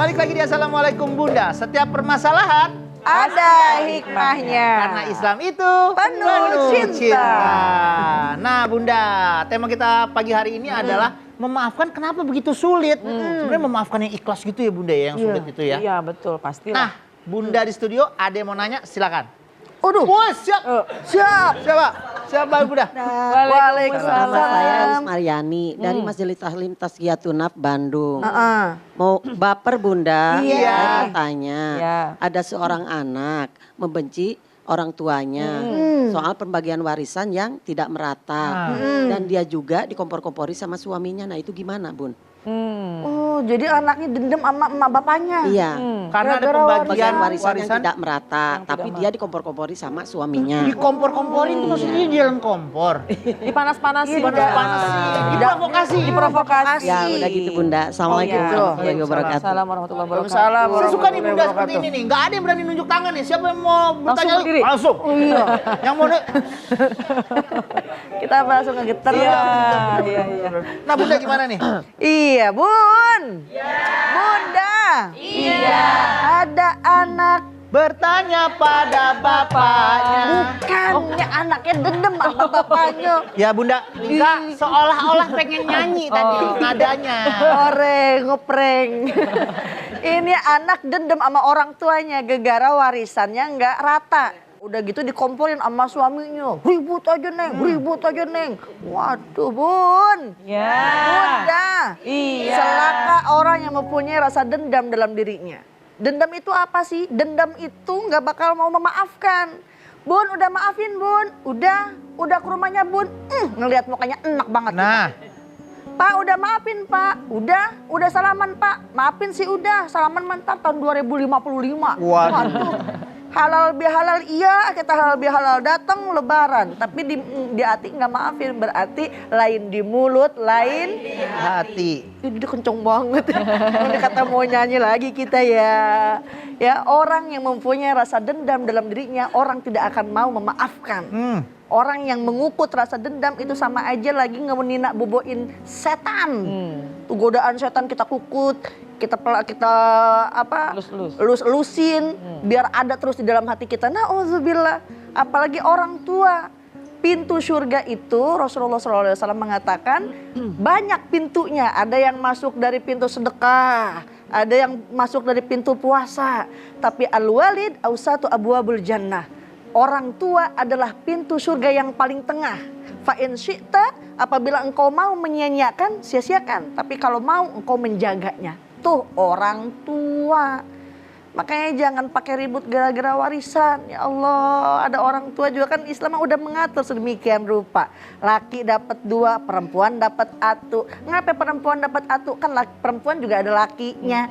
Balik lagi di Assalamualaikum Bunda. Setiap permasalahan ada hikmahnya. karena Islam itu penuh cinta. Nah Bunda, tema kita pagi hari ini adalah memaafkan kenapa begitu sulit. Sebenarnya memaafkan yang ikhlas gitu ya Bunda ya, yang sulit itu ya. Iya betul, pastilah. Nah Bunda di studio ada yang mau nanya, silakan. Aduh. Wah siap. Siap. Siapa? Siapa Bunda? Waalaikumsalam. Nama saya Lis Mariani dari Majelis Tahlim Tazkiyatunaf Bandung. Mau baper Bunda, Iya. saya mau tanya. Iya. Ada seorang anak membenci orang tuanya soal pembagian warisan yang tidak merata. Dan dia juga dikompor-kompori sama suaminya. Nah itu gimana Bun? Oh, jadi anaknya dendam sama emak bapaknya. Iya. Karena ada Gara-gara pembagian Warisan yang warisan tidak merata, tapi dia dikompor-kompori sama suaminya. dikompor-komporin itu maksudnya di dalam kompor. Dipanas-panasin. Diprovokasi. Diprovokasi. Ya udah gitu Bunda. Assalamualaikum warahmatullahi wabarakatuh. Assalamualaikum warahmatullahi wabarakatuh. Saya suka nih Bunda seperti ini nih. Nggak ada yang berani nunjuk tangan nih. Siapa yang mau bertanya berdiri. langsung? Oh, iya. Yang mau Kita langsung ngegeter. Iya. Nah Bunda gimana nih? Iya, Bun. Bunda. Iya. Ada anak. Bertanya pada bapaknya. Bukannya anaknya dendam sama bapaknya. Ya Bunda, Lisa seolah-olah pengen nyanyi tadi nadanya. Ngeprank. Ini anak dendam sama orang tuanya gegara warisannya nggak rata. Udah gitu dikomporin sama suaminya. Ribut aja neng. Waduh Bun. Ya. Bunda. Iya. Celaka orang yang mempunyai rasa dendam dalam dirinya. Dendam itu apa sih? Dendam itu nggak bakal mau memaafkan. Bun, udah maafin Bun. Udah ke rumahnya Bun. Ngelihat mukanya enak banget. Nah, Pak udah maafin Pak. Udah salaman Pak. Maafin sih udah. Salaman mantap tahun 2055. waduh. Halal bihalal iya, kita halal bihalal datang lebaran. Tapi di hati nggak maafin, berarti lain di mulut, lain Hati. ini dia kenceng banget. Ini kata mau nyanyi lagi kita ya. Ya orang yang mempunyai rasa dendam dalam dirinya, orang tidak akan mau memaafkan. Orang yang mengukut rasa dendam itu sama aja lagi ngemenina boboin setan. Tuh godaan setan kita kukut, kita lus-lusin biar ada terus di dalam hati kita. Nauzubillah. Apalagi orang tua. Pintu surga itu Rasulullah SAW mengatakan banyak pintunya. Ada yang masuk dari pintu sedekah, ada yang masuk dari pintu puasa. Tapi al-walid awsatu abwabul jannah. Orang tua adalah pintu surga yang paling tengah. Fa in syi'ta, apabila engkau mau menyia-nyiakan, sia-siakan. Tapi kalau mau engkau menjaganya. Tuh orang tua. Makanya jangan pakai ribut gara-gara warisan. Ya Allah, ada orang tua juga kan Islam udah mengatur sedemikian rupa. Laki dapat 2, perempuan dapat 1. Ngapa perempuan dapat 1? Kan perempuan juga ada lakinya.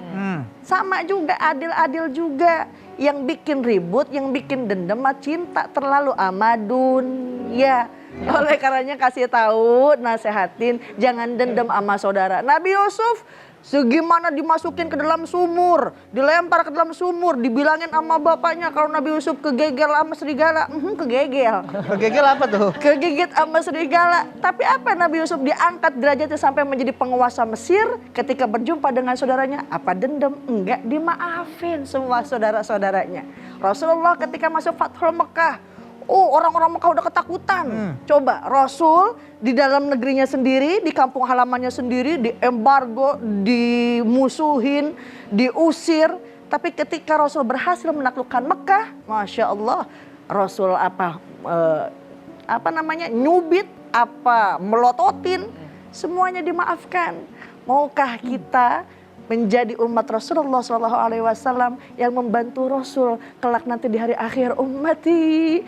Sama juga, adil-adil juga. Yang bikin ribut, yang bikin dendam, cinta terlalu amadun. Ya, oleh karenanya kasih tahu, nasehatin, jangan dendam sama saudara. Nabi Yusuf segimana dimasukin ke dalam sumur, dilempar ke dalam sumur, dibilangin sama bapaknya kalau Nabi Yusuf kegegel sama serigala. Kegegel. Kegegel apa tuh? Kegigit sama serigala. Tapi apa Nabi Yusuf diangkat derajatnya sampai menjadi penguasa Mesir ketika berjumpa dengan saudaranya? Apa dendam? Enggak, dimaafin semua saudara-saudaranya. Rasulullah ketika masuk Fathul Mekah, orang-orang Mekah udah ketakutan. Coba Rasul di dalam negerinya sendiri, di kampung halamannya sendiri, diembargo, dimusuhin, diusir. Tapi ketika Rasul berhasil menaklukkan Mekah, Masya Allah, Rasul nyubit, melototin, semuanya dimaafkan. Maukah kita menjadi umat Rasulullah SAW yang membantu Rasul kelak nanti di hari akhir, umatku,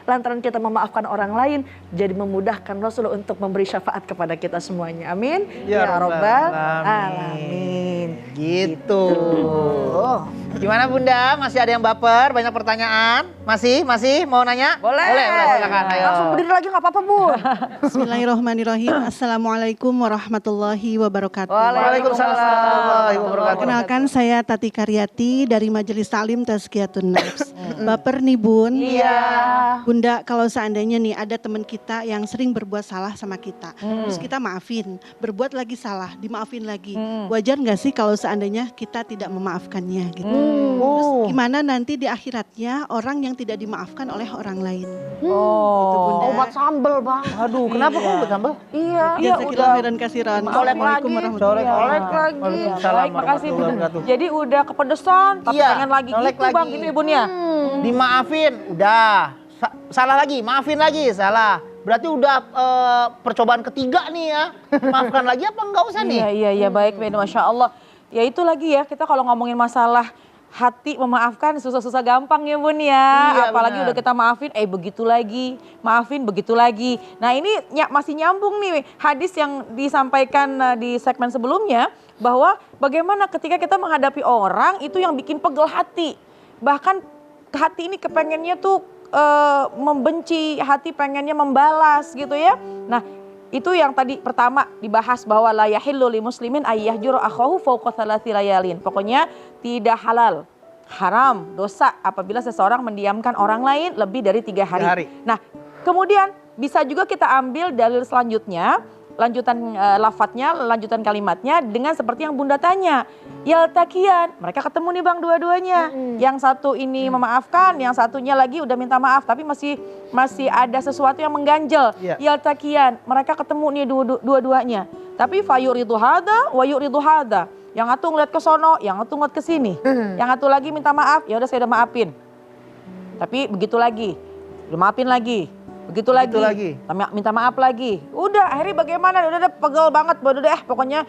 lantaran kita memaafkan orang lain, jadi memudahkan Rasul untuk memberi syafaat kepada kita semuanya. Amin. Ya Ya Rabbal Rabbal Alamin. Gitu. Gimana Bunda? Masih ada yang baper? Banyak pertanyaan? Masih mau nanya? Boleh. Silakan. Ayo. Langsung berdiri lagi nggak apa-apa, Bu. Bismillahirrahmanirrahim. Assalamualaikum warahmatullahi wabarakatuh. Waalaikumsalam warahmatullahi wabarakatuh. Perkenalkan, saya Tati Karyati dari Majelis Taklim Tazkiyatun Nafs. Baper nih Bun. Iya. Bunda, kalau seandainya nih ada teman kita yang sering berbuat salah sama kita, terus kita maafin, berbuat lagi salah, dimaafin lagi. Wajar nggak sih kalau seandainya kita tidak memaafkannya gitu? Terus gimana nanti di akhiratnya orang yang tidak dimaafkan oleh orang lain? Gitu, Bunda. Obat sambel, Bang. Aduh, kenapa kok buat sambal? Iya, Jazakallahu khairan kasiran. Assalamualaikum warahmatullahi wabarakatuh. Olek lagi. Waalaikumsalam Baik, makasih warahmatullahi Bun. wabarakatuh. Jadi udah kepedesan, tapi Iya, pengen lagi olek gitu Bang, lagi. gitu ya Bun ya? Dimaafin, udah. Salah lagi, maafin lagi, salah. Berarti udah percobaan ketiga nih ya. Maafkan lagi apa enggak usah nih? Iya, baik Ben, Masya Allah. Ya itu lagi ya, kita kalau ngomongin masalah hati memaafkan susah-susah gampang ya Bun ya. Iya, Apalagi benar. udah kita maafin, begitu lagi. Maafin begitu lagi. Nah ini masih nyambung nih hadis yang disampaikan di segmen sebelumnya. Bahwa bagaimana ketika kita menghadapi orang itu yang bikin pegel hati. Bahkan hati ini kepengennya tuh membenci, hati pengennya membalas gitu ya. Nah itu yang tadi pertama dibahas bahwa la yahillu li muslimin ayyahjura akhahu fawqa thalathi layalin. Pokoknya tidak halal, haram, dosa apabila seseorang mendiamkan orang lain lebih dari 3 hari. Nah, kemudian bisa juga kita ambil dalil selanjutnya, lanjutan lafadznya, lanjutan kalimatnya dengan seperti yang Bunda tanya. Yaltaqiyan, mereka ketemu nih Bang dua-duanya. Yang satu ini memaafkan, yang satunya lagi udah minta maaf tapi masih ada sesuatu yang mengganjal. Yaltaqiyan, mereka ketemu nih dua-duanya. Tapi fayuridu hada wa yuridu hada. Yang satu ngeliat ke sono, yang satu ngeliat ke sini. Yang satu lagi minta maaf, ya udah saya udah maafin. Tapi begitu lagi, udah maafin lagi. Begitu lagi. Minta maaf lagi. Udah akhirnya bagaimana? Udah pegel banget, udah pokoknya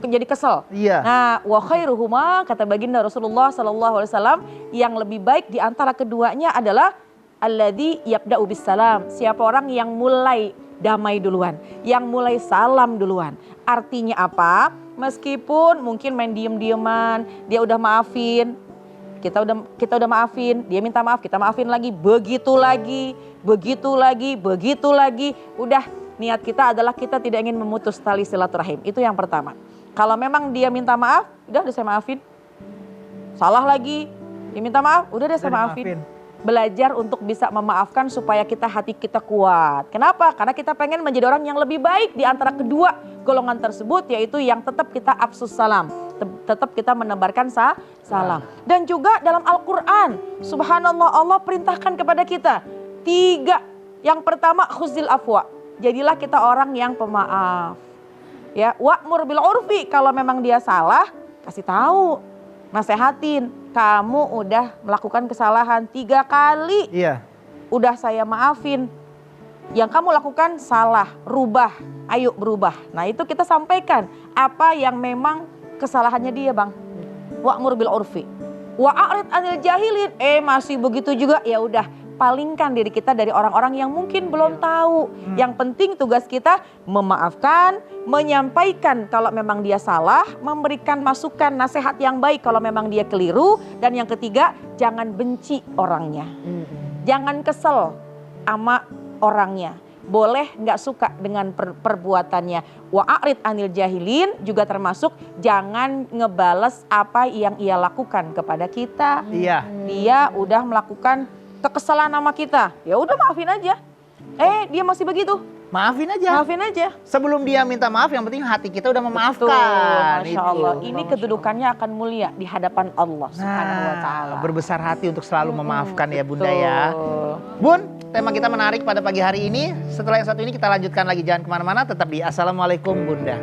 jadi kesel. Iya. Nah, wa khairuhuma kata baginda Rasulullah SAW, yang lebih baik di antara keduanya adalah alladzi yabda'u bisalam. Siapa orang yang mulai damai duluan, yang mulai salam duluan. Artinya apa? Meskipun mungkin main diem-dieman, dia udah maafin, kita udah maafin, dia minta maaf, kita maafin lagi, begitu lagi. Udah niat kita adalah kita tidak ingin memutus tali silaturahim. Itu yang pertama. Kalau memang dia minta maaf, udah saya maafin. Salah lagi, dia minta maaf, udah deh saya maafin. Belajar untuk bisa memaafkan supaya hati kita kuat. Kenapa? Karena kita pengen menjadi orang yang lebih baik di antara kedua golongan tersebut, yaitu yang tetap kita afsus salam. Tetap kita menebarkan salam. Dan juga dalam Al-Quran, subhanallah, Allah perintahkan kepada kita 3. Yang pertama, khuzil afwa. Jadilah kita orang yang pemaaf. Ya, wa'mur bil urfi, kalau memang dia salah, kasih tahu, nasehatin. Kamu udah melakukan kesalahan 3 kali. Iya. Udah saya maafin. Yang kamu lakukan salah, rubah. Ayo berubah. Nah, itu kita sampaikan apa yang memang kesalahannya dia, Bang. Wa'mur bil urfi. Wa'arid anil jahilin. Masih begitu juga, ya udah. Palingkan diri kita dari orang-orang yang mungkin belum tahu. Yang penting tugas kita memaafkan, menyampaikan kalau memang dia salah, memberikan masukan, nasihat yang baik kalau memang dia keliru. Dan yang ketiga, jangan benci orangnya. Jangan kesel sama orangnya. Boleh nggak suka dengan perbuatannya. Wa'arid anil jahilin juga termasuk jangan ngebales apa yang ia lakukan kepada kita. Iya. Dia udah melakukan kekesalan sama kita, ya udah maafin aja. Dia masih begitu, Maafin aja. Sebelum dia minta maaf, yang penting hati kita udah memaafkan. Betul, Masya Itu. Allah. Ini kedudukannya akan mulia di hadapan Allah Subhanahu wa Ta'ala. Berbesar hati untuk selalu memaafkan ya Bunda ya. Bun, tema kita menarik pada pagi hari ini. Setelah yang satu ini kita lanjutkan lagi, jangan kemana-mana, tetap di Assalamualaikum Bunda.